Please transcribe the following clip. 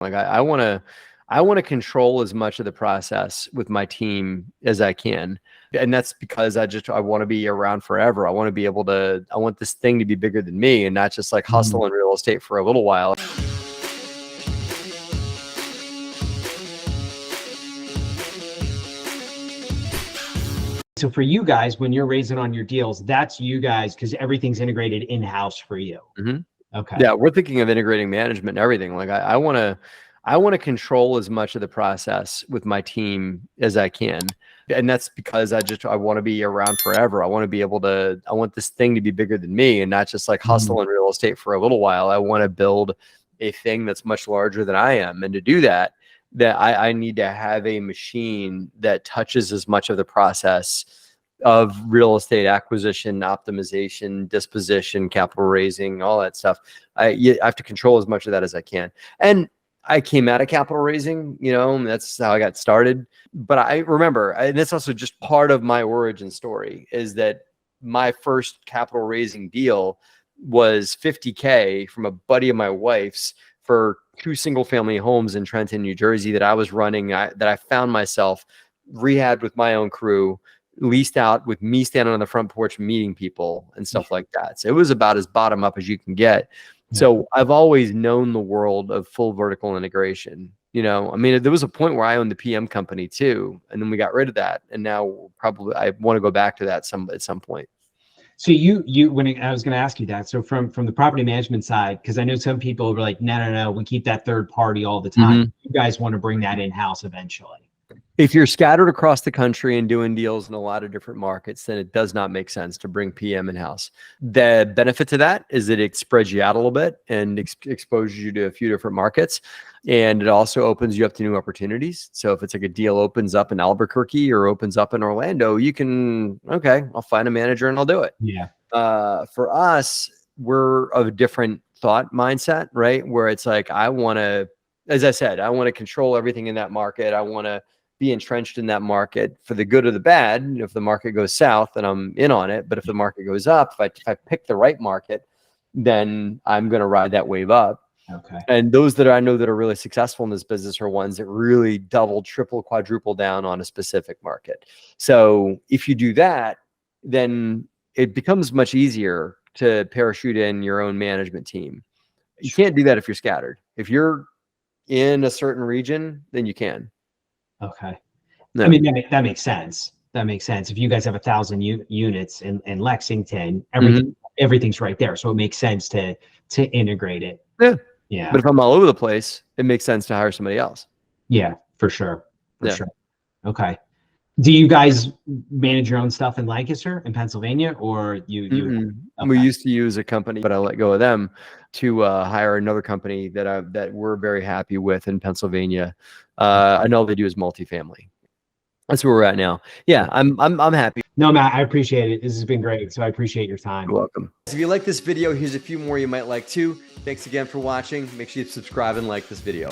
Like I want to control as much of the process with my team as I can. And that's because I want to be around forever. I want to be able to, I want this thing to be bigger than me and not just like hustle in real estate for a little while. So for you guys, when you're raising on your deals, that's you guys, because everything's integrated in-house for you. Okay. Yeah, we're thinking of integrating management and everything. Like I want to control as much of the process with my team as I can. And that's because I want to be around forever. I want to be able to, I want this thing to be bigger than me and not just like hustle in real estate for a little while. I want to build a thing that's much larger than I am. And to do that, I need to have a machine that touches as much of the process of real estate acquisition, optimization, disposition, capital raising, all that stuff. I have to control as much of that as I can. And I came out of capital raising, you know, and that's how I got started. But I remember, and that's also just part of my origin story, is that my first capital raising deal was $50K from a buddy of my wife's for 2 single-family homes in Trenton, New Jersey that I was running, that I found myself rehabbed with my own crew, leased out with me standing on the front porch meeting people and stuff like that. So it was about as bottom up as you can get. So I've always known the world of full vertical integration. You know, I mean, there was a point where I owned the PM company too, and then we got rid of that. And now probably I want to go back to that at some point. So when I was going to ask you that, so from the property management side, because I know some people were like, no, we keep that third party all the time. You guys want to bring that in-house eventually. If you're scattered across the country and doing deals in a lot of different markets, then it does not make sense to bring PM in-house. The benefit to that is that it spreads you out a little bit and exposes you to a few different markets. And it also opens you up to new opportunities. So if it's like a deal opens up in Albuquerque or opens up in Orlando, you can, okay, I'll find a manager and I'll do it. Yeah. For us, we're of a different thought mindset, right? Where it's like, I want to, as I said, I want to control everything in that market. I want to be entrenched in that market for the good or the bad. If the market goes south, then I'm in on it. But if the market goes up, if I pick the right market, then I'm going to ride that wave up. Okay. And those that I know that are really successful in this business are ones that really double, triple, quadruple down on a specific market. So if you do that, then it becomes much easier to parachute in your own management team. You can't do that if you're scattered. If you're in a certain region, then you can. Okay. No. I mean, that makes sense. That makes sense. If you guys have 1,000 units in Lexington, everything's right there. So it makes sense to integrate it. Yeah. Yeah. But if I'm all over the place, it makes sense to hire somebody else. Yeah, for sure. For sure. Okay. Do you guys manage your own stuff in Lancaster, in Pennsylvania, or you? Okay. We used to use a company, but I let go of them to hire another company that we're very happy with in Pennsylvania. And all they do is multifamily. That's where we're at now. Yeah, I'm happy. No, Matt, I appreciate it. This has been great. So I appreciate your time. You're welcome. If you like this video, here's a few more you might like too. Thanks again for watching. Make sure you subscribe and like this video.